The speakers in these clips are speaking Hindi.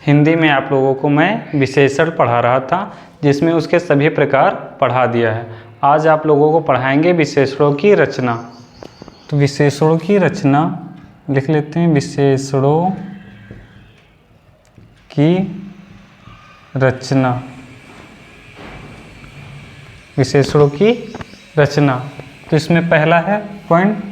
हिंदी में आप लोगों को मैं विशेषण पढ़ा रहा था, जिसमें उसके सभी प्रकार पढ़ा दिया है। आज आप लोगों को पढ़ाएंगे विशेषणों की रचना। तो विशेषणों की रचना लिख लेते हैं, विशेषणों की रचना। विशेषणों की रचना, तो इसमें पहला है पॉइंट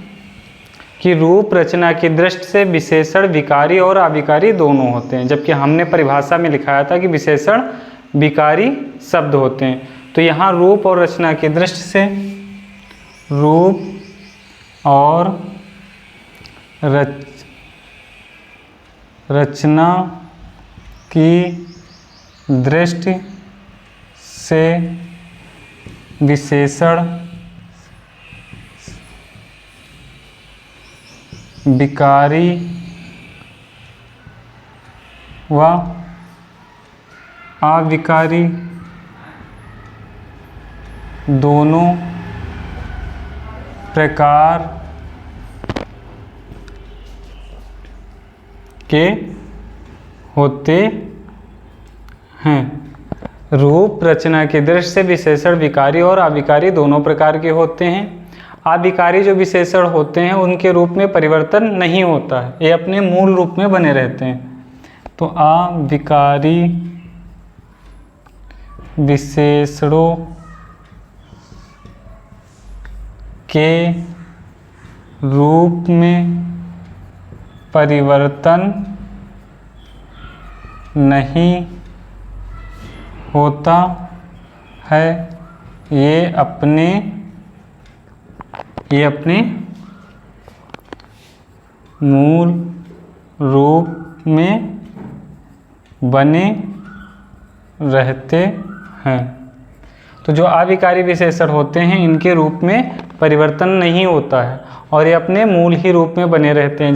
कि रूप रचना की दृष्टि से विशेषण विकारी और अविकारी दोनों होते हैं, जबकि हमने परिभाषा में लिखाया था कि विशेषण विकारी शब्द होते हैं। तो यहाँ रूप और रचना की दृष्टि से, रूप और रचना की दृष्टि से विशेषण विकारी व अविकारी दोनों प्रकार के होते हैं। रूप रचना की दृष्टि से विशेषण विकारी और अविकारी दोनों प्रकार के होते हैं। अविकारी जो विशेषण होते हैं उनके रूप में परिवर्तन नहीं होता है, ये अपने मूल रूप में बने रहते हैं। तो अविकारी विशेषणों के रूप में परिवर्तन नहीं होता है, ये अपने मूल रूप में बने रहते हैं। तो जो अविकारी विशेषण होते हैं इनके रूप में परिवर्तन नहीं होता है और ये अपने मूल ही रूप में बने रहते हैं।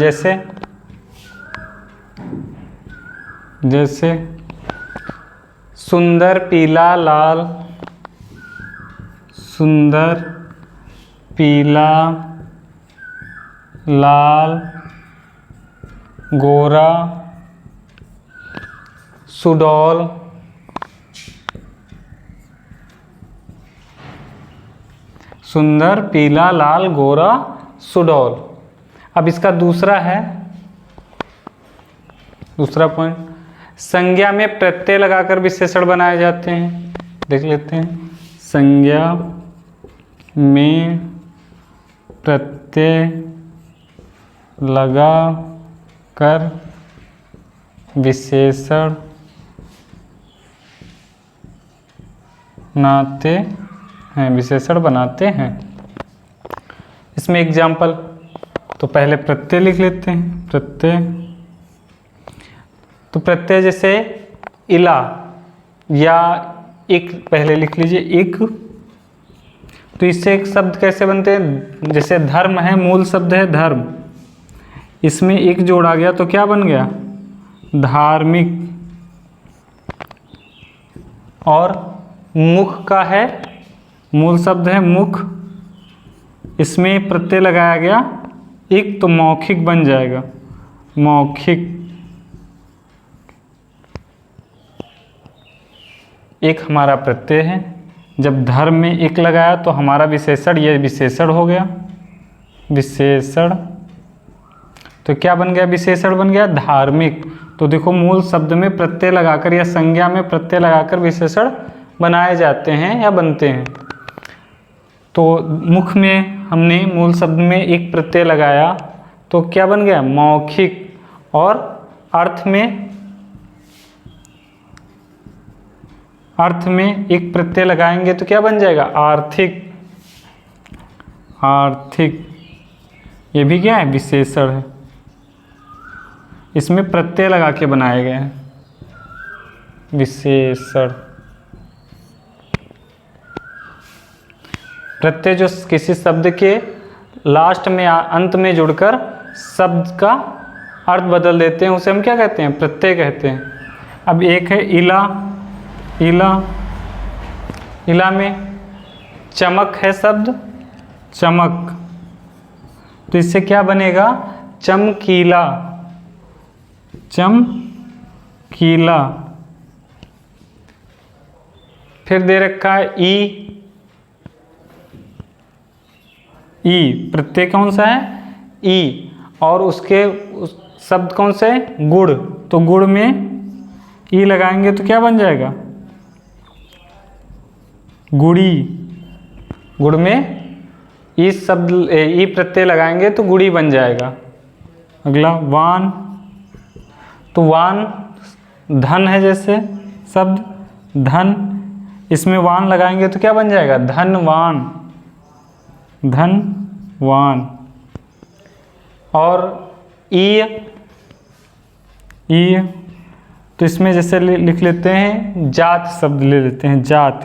जैसे सुंदर पीला लाल, सुंदर पीला लाल गोरा, सुडौल, सुंदर पीला लाल गोरा सुडौल। अब इसका दूसरा पॉइंट, संज्ञा में प्रत्यय लगाकर विशेषण बनाए जाते हैं। देख लेते हैं, संज्ञा में प्रत्यय लगा कर विशेषण बनाते हैं। इसमें एग्जाम्पल, तो पहले प्रत्यय लिख लेते हैं। प्रत्यय, तो प्रत्यय जैसे इला या इक, पहले लिख लीजिए इक। तो इससे एक शब्द कैसे बनते हैं, जैसे धर्म है, मूल शब्द है धर्म, इसमें एक जोड़ा गया तो क्या बन गया, धार्मिक। और मुख का है, मूल शब्द है मुख, इसमें प्रत्यय लगाया गया एक तो मौखिक बन जाएगा, मौखिक। एक हमारा प्रत्यय है, जब धर्म में एक लगाया तो हमारा विशेषण, ये विशेषण हो गया, विशेषण। तो क्या बन गया, विशेषण बन गया धार्मिक। तो देखो मूल शब्द में प्रत्यय लगाकर या संज्ञा में प्रत्यय लगाकर विशेषण बनाए जाते हैं या बनते हैं। तो मुख में हमने मूल शब्द में एक प्रत्यय लगाया तो क्या बन गया, मौखिक। और अर्थ में एक प्रत्यय लगाएंगे तो क्या बन जाएगा, आर्थिक। आर्थिक, ये भी क्या है, विशेषण है, इसमें प्रत्यय लगा के बनाए गए हैं विशेषण। प्रत्यय जो किसी शब्द के लास्ट में या अंत में जुड़कर शब्द का अर्थ बदल देते हैं, उसे हम क्या कहते हैं, प्रत्यय कहते हैं। अब एक है इला, इला, इला में चमक है शब्द, चमक। तो इससे क्या बनेगा, चमकीला, कीला। फिर दे रखा है ई प्रत्यय कौन सा है? ई। और उसके शब्द कौन से है? गुड़। तो गुड़ में ई लगाएंगे तो क्या बन जाएगा? गुड़ी। गुड़ में ई शब्द ई प्रत्यय लगाएंगे तो गुड़ी बन जाएगा। अगला वान। तो वान धन है जैसे शब्द धन, इसमें वान लगाएंगे तो क्या बन जाएगा? धनवान। धनवान। और ई तो इसमें जैसे लिख लेते हैं जात शब्द ले लेते हैं जात,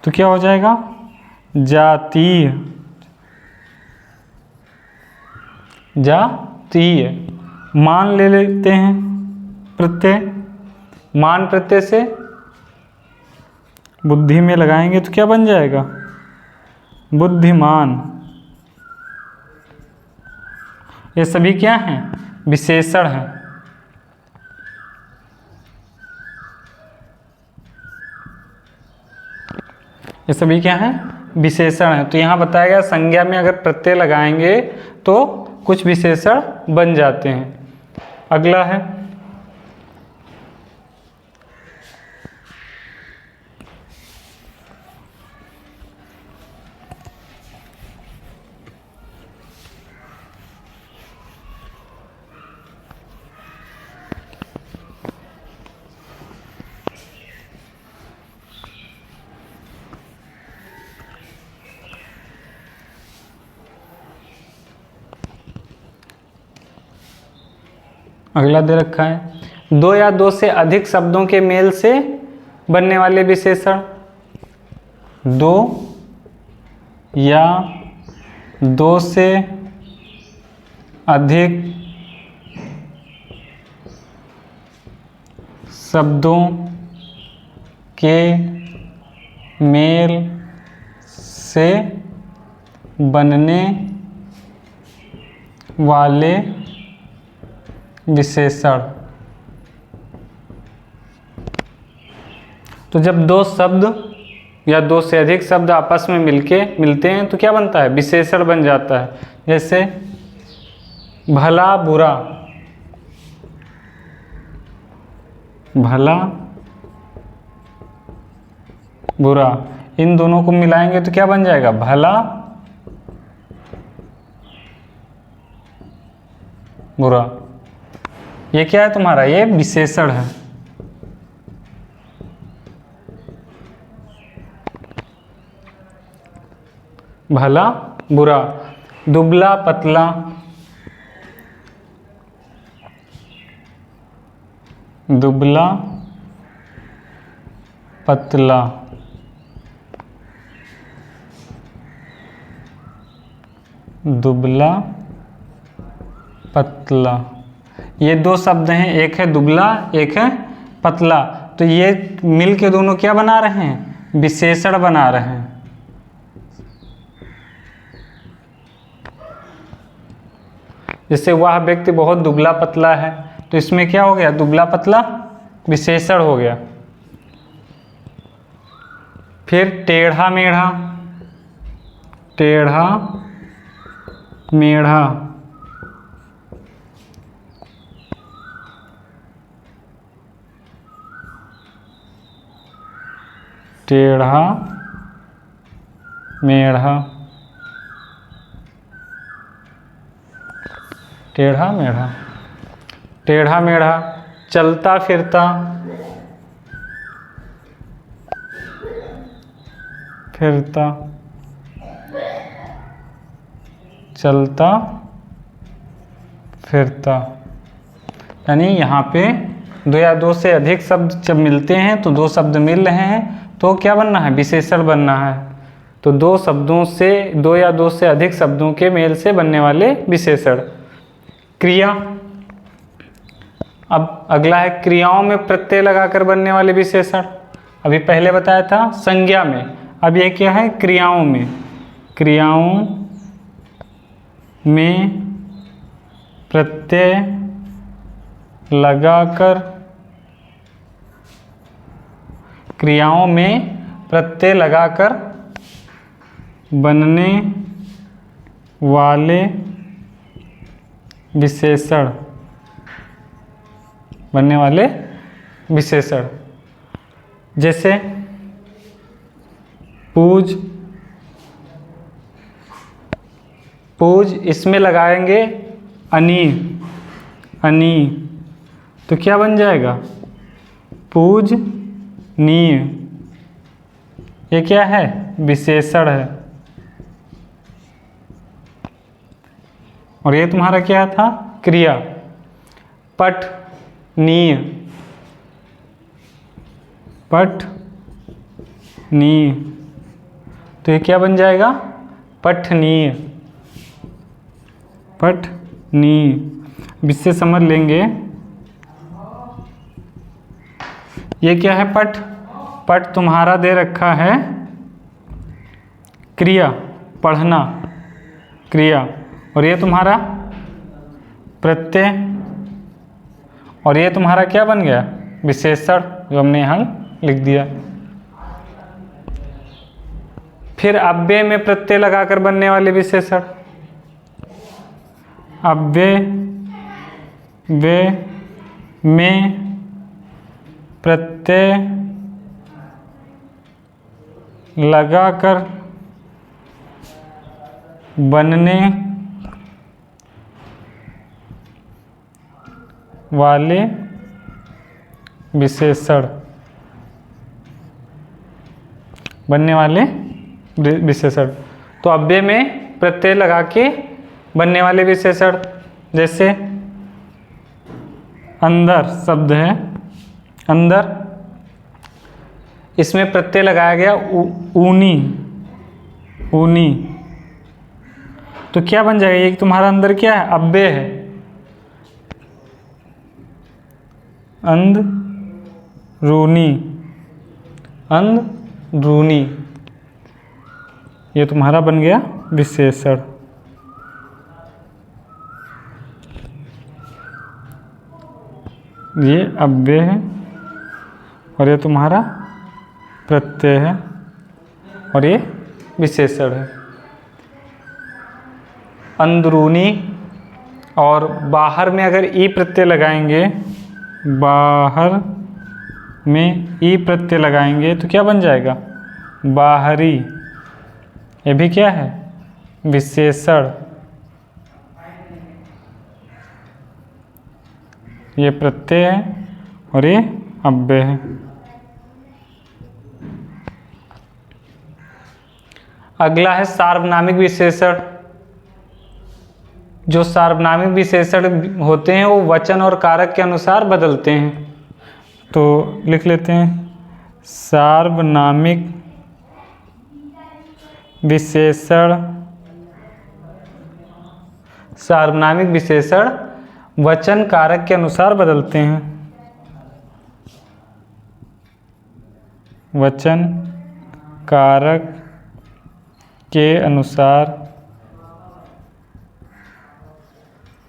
तो क्या हो जाएगा? जातीय। जातीय। मान ले लेते हैं प्रत्यय, मान प्रत्यय से बुद्धि में लगाएंगे तो क्या बन जाएगा? बुद्धिमान। ये सभी क्या हैं? विशेषण हैं। ये सभी क्या हैं? विशेषण हैं। तो यहाँ बताया गया संज्ञा में अगर प्रत्यय लगाएंगे तो कुछ विशेषण बन जाते हैं। अगला है अगला दे रखा है दो या दो से अधिक शब्दों के मेल से बनने वाले विशेषण। दो या दो से अधिक शब्दों के मेल से बनने वाले विशेषण। तो जब दो शब्द या दो से अधिक शब्द आपस में मिलते हैं तो क्या बनता है? विशेषण बन जाता है। जैसे भला बुरा। भला बुरा, इन दोनों को मिलाएंगे तो क्या बन जाएगा? भला बुरा। ये क्या है तुम्हारा? ये विशेषण है। भला बुरा। दुबला पतला। दुबला पतला। दुबला पतला। ये दो शब्द हैं, एक है दुबला एक है पतला। तो ये मिल के दोनों क्या बना रहे हैं? विशेषण बना रहे हैं। जैसे वह व्यक्ति बहुत दुबला पतला है, तो इसमें क्या हो गया? दुबला पतला विशेषण हो गया। फिर टेढ़ा मेढ़ा। टेढ़ा मेढ़ा। टेढ़ा मेढ़ा। टेढ़ा मेढ़ा। टेढ़ा मेढ़ा। चलता फिरता। फिरता। चलता फिरता। यानी यहाँ पे दो या दो से अधिक शब्द जब मिलते हैं तो दो शब्द मिल रहे हैं तो क्या बनना है? विशेषण बनना है। तो दो शब्दों से, दो या दो से अधिक शब्दों के मेल से बनने वाले विशेषण। क्रिया। अब अगला है क्रियाओं में प्रत्यय लगाकर बनने वाले विशेषण। अभी पहले बताया था संज्ञा में, अब ये क्या है? क्रियाओं में। क्रियाओं में प्रत्यय लगाकर क्रियाओं में प्रत्यय लगाकर बनने वाले विशेषण, जैसे पूज, इसमें लगाएंगे अनि, तो क्या बन जाएगा? पूजनीय। ये क्या है? विशेषण है। और ये तुम्हारा क्या था? क्रिया। पठनीय, तो ये क्या बन जाएगा? पठनीय। इससे समझ लेंगे ये क्या है? पठ तुम्हारा दे रखा है क्रिया, पढ़ना क्रिया, और ये तुम्हारा प्रत्यय, और ये तुम्हारा क्या बन गया? विशेषण, जो हमने यहाँ लिख दिया। फिर अव्यय में प्रत्यय लगाकर बनने वाले विशेषण, अव्यय में प्रत्यय लगाकर बनने वाले विशेषण, तो अव्यय में प्रत्यय लगा के बनने वाले विशेषण, जैसे अंदर शब्द है, अंदर, इसमें प्रत्यय लगाया गया ऊनी, तो क्या बन जाएगा? ये तुम्हारा अंदर क्या है? अव्यय है। अंदरूनी, ये तुम्हारा बन गया विशेषण। ये अव्यय है और ये तुम्हारा प्रत्यय है और ये विशेषण है। अंदरूनी, और बाहर में अगर ई प्रत्यय लगाएंगे, बाहर में ई प्रत्यय लगाएंगे तो क्या बन जाएगा? बाहरी। ये भी क्या है? विशेषण। ये प्रत्यय है और ये अव्यय है। अगला है सार्वनामिक विशेषण। जो सार्वनामिक विशेषण होते हैं वो वचन और कारक के अनुसार बदलते हैं। तो लिख लेते हैं, सार्वनामिक विशेषण वचन कारक के अनुसार बदलते हैं। वचन कारक के अनुसार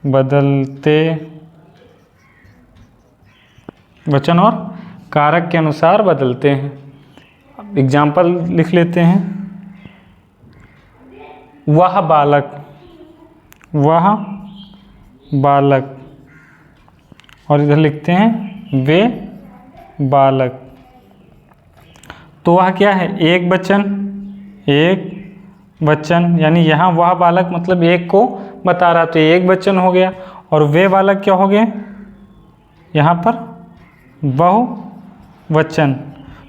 बदलते, वचन और कारक के अनुसार बदलते हैं। एग्जाम्पल लिख लेते हैं, वह बालक, वह बालक, और इधर लिखते हैं वे बालक। तो वह क्या है? एक वचन, यानी यहाँ वह बालक मतलब एक को बता रहा, तो एक वचन हो गया। और वे बालक क्या हो गए? यहाँ पर बहुवचन।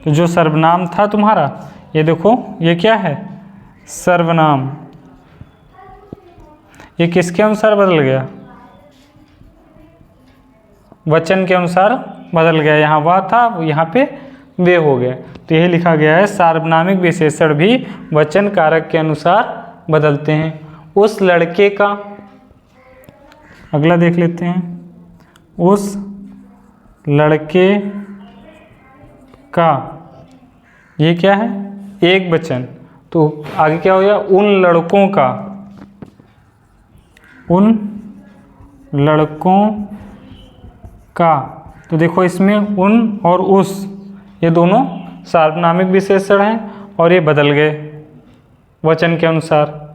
तो जो सर्वनाम था तुम्हारा, ये देखो ये क्या है? सर्वनाम। ये किसके अनुसार बदल गया? वचन के अनुसार बदल गया। यहाँ वह था, यहाँ पे वे हो गया। तो यही लिखा गया है, सार्वनामिक विशेषण भी वचन कारक के अनुसार बदलते हैं। उस लड़के का, अगला देख लेते हैं, उस लड़के का, ये क्या है? एक वचन। तो आगे क्या हो गया? उन लड़कों का, उन लड़कों का। तो देखो इसमें उन और उस, ये दोनों सार्वनामिक विशेषण हैं और ये बदल गए वचन के अनुसार।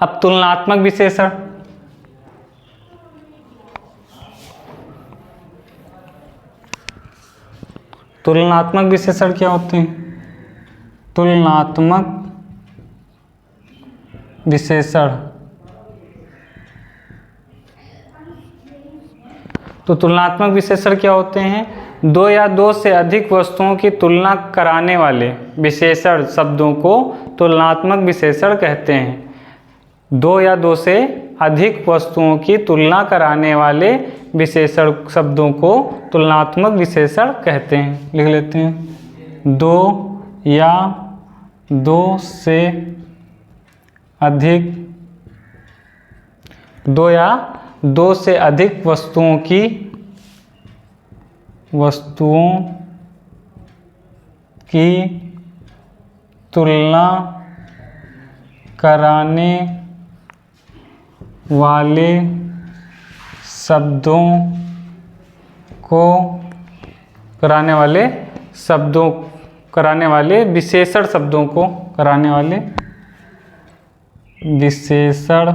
अब तुलनात्मक विशेषण। तुलनात्मक विशेषण क्या होते हैं? तुलनात्मक विशेषण, तो तुलनात्मक विशेषण क्या होते हैं? दो या दो से अधिक वस्तुओं की तुलना कराने वाले विशेषण शब्दों को तुलनात्मक विशेषण कहते हैं। दो या दो से अधिक वस्तुओं की तुलना कराने वाले विशेषण शब्दों को तुलनात्मक विशेषण कहते हैं। लिख लेते हैं, दो या दो से अधिक, दो या दो से अधिक वस्तुओं की तुलना कराने वाले शब्दों को कराने वाले विशेषण शब्दों को कराने वाले विशेषण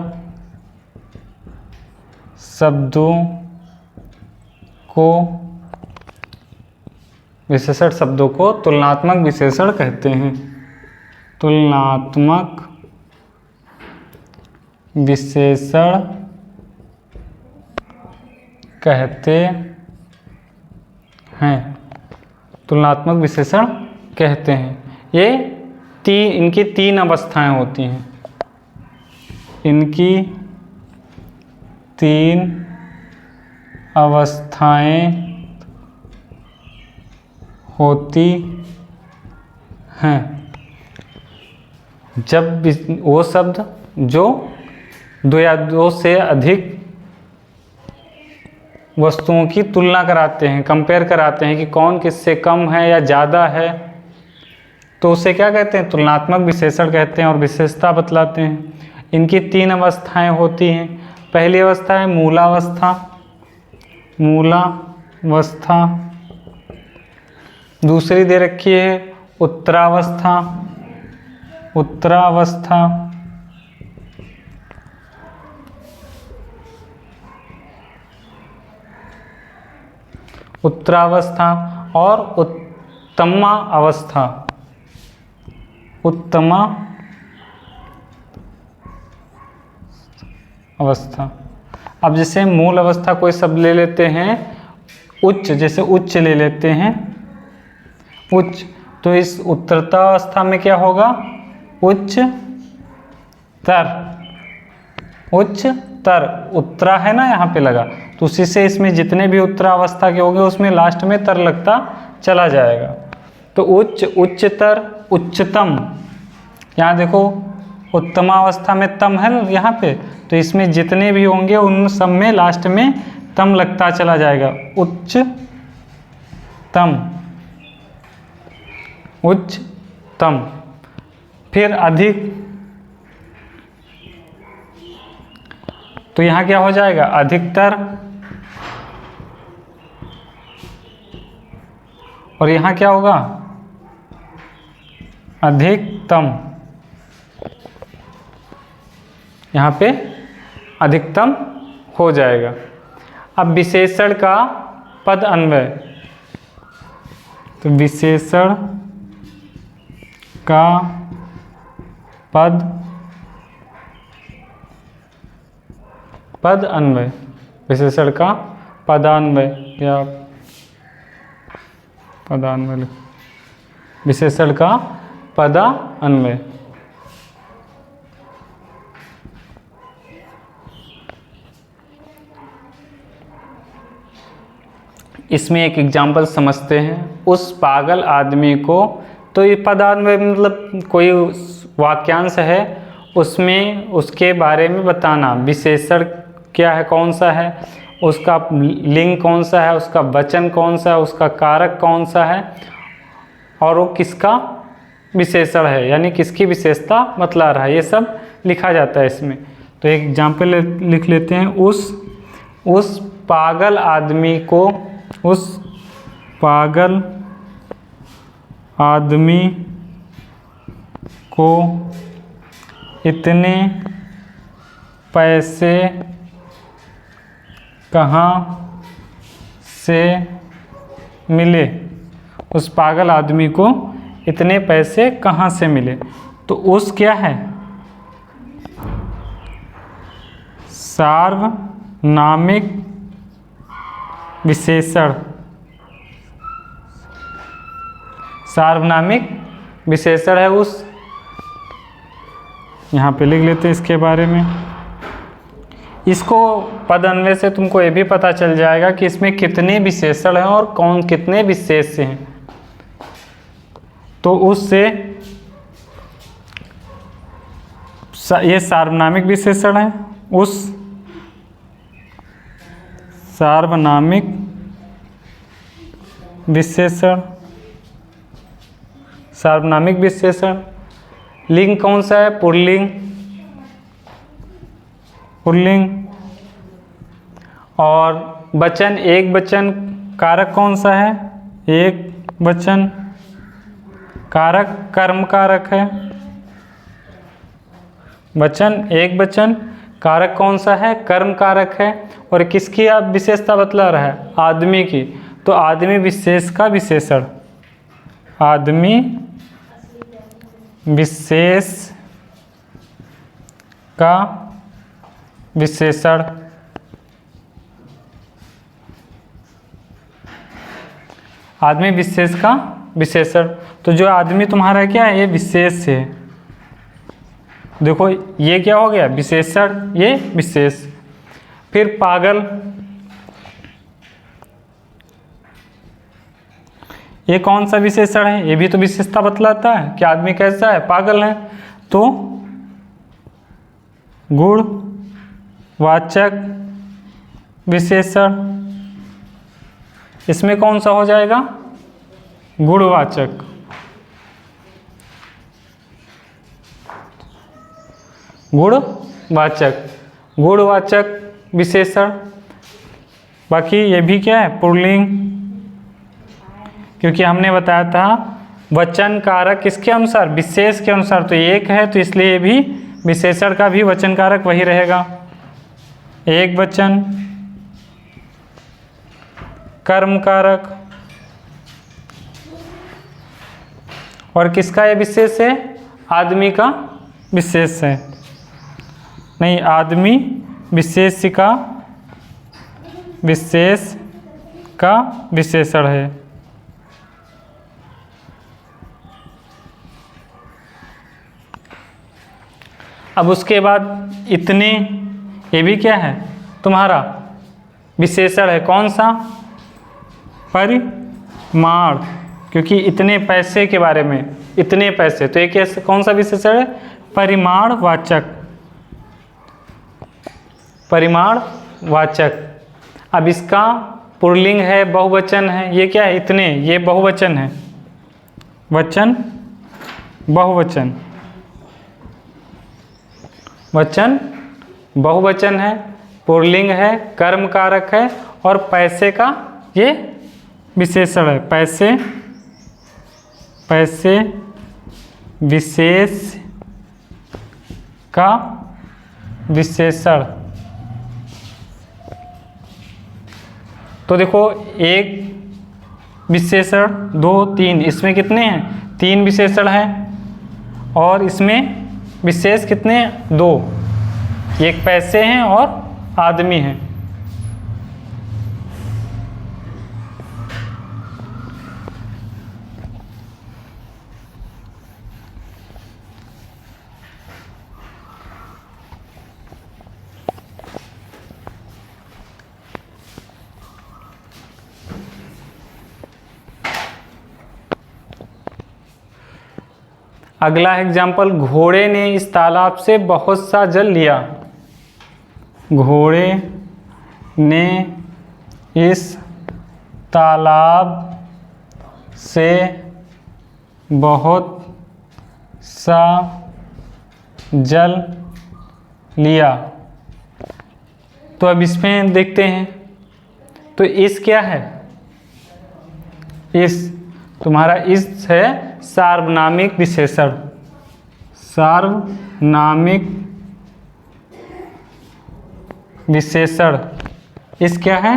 शब्दों को तुलनात्मक विशेषण कहते हैं। तुलनात्मक विशेषण कहते हैं। तुलनात्मक विशेषण कहते हैं। ये इनकी तीन अवस्थाएं होती हैं। इनकी तीन अवस्थाएं होती हैं। जब वो शब्द जो दो या दो से अधिक वस्तुओं की तुलना कराते हैं, कंपेयर कराते हैं कि कौन किससे कम है या ज़्यादा है, तो उसे क्या कहते हैं? तुलनात्मक विशेषण कहते हैं और विशेषता बतलाते हैं। इनकी तीन अवस्थाएं होती हैं। पहली अवस्था है मूलावस्था। दूसरी दे रखी है उत्तरावस्था। और उत्तमा अवस्था। अब जैसे मूल अवस्था कोई शब्द ले लेते हैं, उच्च, जैसे उच्च ले लेते हैं, उच्च, तो इस उत्तरावस्था में क्या होगा? उच्चतर। उत्तरा है ना यहाँ पे लगा, तो उसी से इसमें जितने भी उत्तरावस्था के होंगे उसमें लास्ट में तर लगता चला जाएगा। तो उच्च, उच्चतर, उच्चतम। यहाँ देखो उत्तमावस्था में तम है ना यहाँ पे, तो इसमें जितने भी होंगे उन सब में लास्ट में तम लगता चला जाएगा। उच्चतम। फिर अधिक, तो यहाँ क्या हो जाएगा? अधिकतर। और यहाँ क्या होगा? अधिकतम। यहाँ पे अधिकतम हो जाएगा। अब विशेषण का पद अन्वय, तो विशेषण का पद अन्वय, विशेषण का पदान्वय या पदान्वय, विशेषण का पदान्वय। इसमें एक एग्जाम्पल समझते हैं। उस पागल आदमी को, तो ये पदान्वय मतलब कोई वाक्यांश है उसमें उसके बारे में बताना। विशेषण क्या है, कौन सा है, उसका लिंग कौन सा है, उसका वचन कौन सा है, उसका कारक कौन सा है, और वो किसका विशेषण है, यानी किसकी विशेषता बतला रहा है, ये सब लिखा जाता है इसमें। तो एक एग्जाम्पल लिख लेते हैं। उस पागल आदमी को, उस पागल आदमी को इतने पैसे कहाँ से मिले। उस पागल आदमी को इतने पैसे कहाँ से मिले। तो उस क्या है, सार्वनामिक विशेषण, सार्वनामिक विशेषण है उस। यहाँ पे लिख लेते हैं इसके बारे में। इसको पद अन्वय से तुमको ये भी पता चल जाएगा कि इसमें कितने विशेषण हैं और कौन कितने विशेष हैं। तो उससे ये सार्वनामिक विशेषण है। उस सार्वनामिक विशेषण, सार्वनामिक विशेषण। लिंग कौन सा है, पुल्लिंग, पुल्लिंग। और वचन एक वचन, कारक कौन सा है, एक वचन। कारक कर्म कारक है। वचन एक वचन, कारक कौन सा है, कर्म कारक है। और किसकी आप विशेषता बतला रहा है, आदमी की। तो आदमी विशेष का विशेषण, आदमी विशेष का विशेषण। आदमी विशेष का विशेषण। तो जो आदमी तुम्हारा क्या है, ये विशेष है। देखो ये क्या हो गया, विशेषण, ये विशेष। फिर पागल, ये कौन सा विशेषण है, ये भी तो विशेषता बतलाता है कि आदमी कैसा है, पागल है। तो गुणवाचक विशेषण, इसमें कौन सा हो जाएगा, गुणवाचक। गुणवाचक, गुणवाचक विशेषण। बाकी ये भी क्या है, पुल्लिंग, क्योंकि हमने बताया था वचन कारक किसके अनुसार, विशेष के अनुसार। तो एक है तो इसलिए ये भी विशेषण का भी वचन कारक वही रहेगा, एक वचन। कर्म कारक, और किसका ये विशेष है, आदमी का विशेष है, नहीं आदमी विशेष का, विशेष का विशेषण है। अब उसके बाद इतने, ये भी क्या है तुम्हारा विशेषण है, कौन सा, परिमाण, क्योंकि इतने पैसे के बारे में, इतने पैसे, तो एक कौन सा विशेषण है, परिमाणवाचक, परिमाणवाचक। अब इसका पुल्लिंग है, बहुवचन है, ये क्या है, इतने, ये बहुवचन है, वचन बहुवचन, वचन बहुवचन है, पुल्लिंग है, कर्म कारक है, और पैसे का ये विशेषण है, पैसे, पैसे विशेष का विशेषण। तो देखो एक विशेषण, दो, तीन, इसमें कितने हैं, तीन विशेषण हैं, और इसमें विशेष कितने हैं, दो, एक पैसे हैं और आदमी हैं। अगला एग्जाम्पल, घोड़े ने इस तालाब से बहुत सा जल लिया। घोड़े ने इस तालाब से बहुत सा जल लिया। तो अब इसमें देखते हैं, तो इस क्या है? इस तुम्हारा इस है सार्वनामिक विशेषण। सार्वनामिक विशेषण, इस क्या है?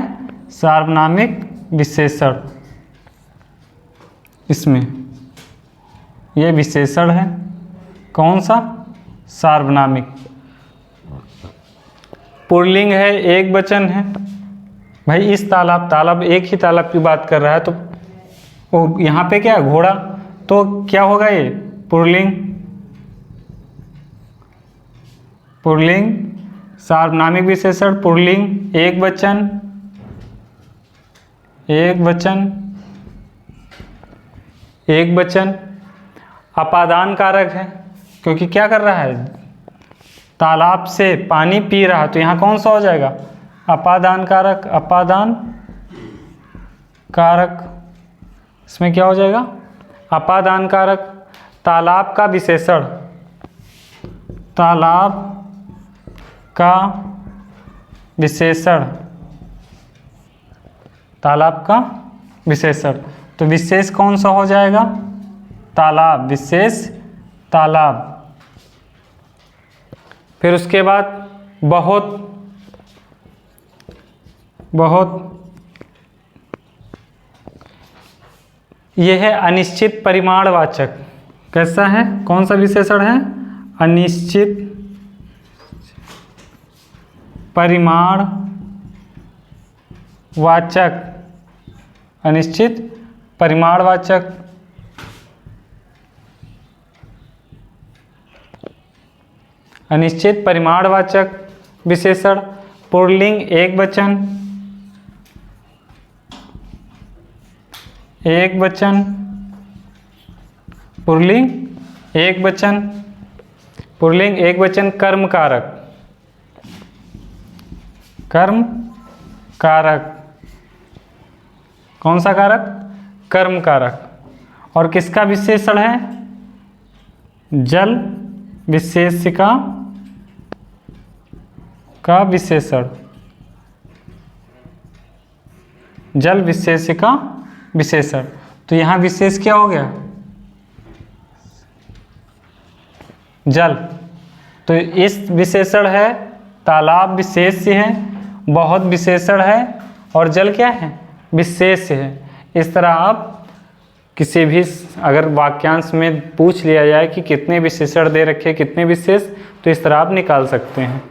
सार्वनामिक विशेषण। इसमें ये विशेषण है, कौन सा? सार्वनामिक। पुल्लिंग है, एक वचन है। भाई इस तालाब एक ही तालाब की बात कर रहा है, तो वो यहाँ पे क्या है? घोड़ा, तो क्या होगा ये? पुल्लिंग। पुल्लिंग, सार्वनामिक विशेषण पुल्लिंग, एक वचन, एक वचन, एक वचन। अपादान कारक है, क्योंकि क्या कर रहा है? तालाब से पानी पी रहा है, तो यहाँ कौन सा हो जाएगा? अपादान कारक। अपादान कारक, इसमें क्या हो जाएगा? अपादान कारक। तालाब का विशेषण, तालाब का विशेषण, तालाब का विशेषण। तो विशेष कौन सा हो जाएगा? तालाब, विशेष तालाब। फिर उसके बाद बहुत, बहुत, यह है अनिश्चित परिमाणवाचक। कैसा है? कौन सा विशेषण है? अनिश्चित परिमाणवाचक। अनिश्चित परिमाणवाचक। अनिश्चित परिमाणवाचक विशेषण। पुल्लिंग, एक वचन, एक वचन, पुल्लिंग, एक वचन, पुल्लिंग, एक वचन। कर्म कारक, कर्म कारक। कौन सा कारक? कर्म कारक। और किसका विशेषण है? जल विशेषिका का विशेषण। जल विशेषिका विशेषण। तो यहाँ विशेष क्या हो गया? जल। तो इस विशेषण है, तालाब विशेष्य है, बहुत विशेषण है, और जल क्या है? विशेष्य है। इस तरह आप किसी भी अगर वाक्यांश में पूछ लिया जाए कि कितने विशेषण दे रखे, कितने विशेष, तो इस तरह आप निकाल सकते हैं।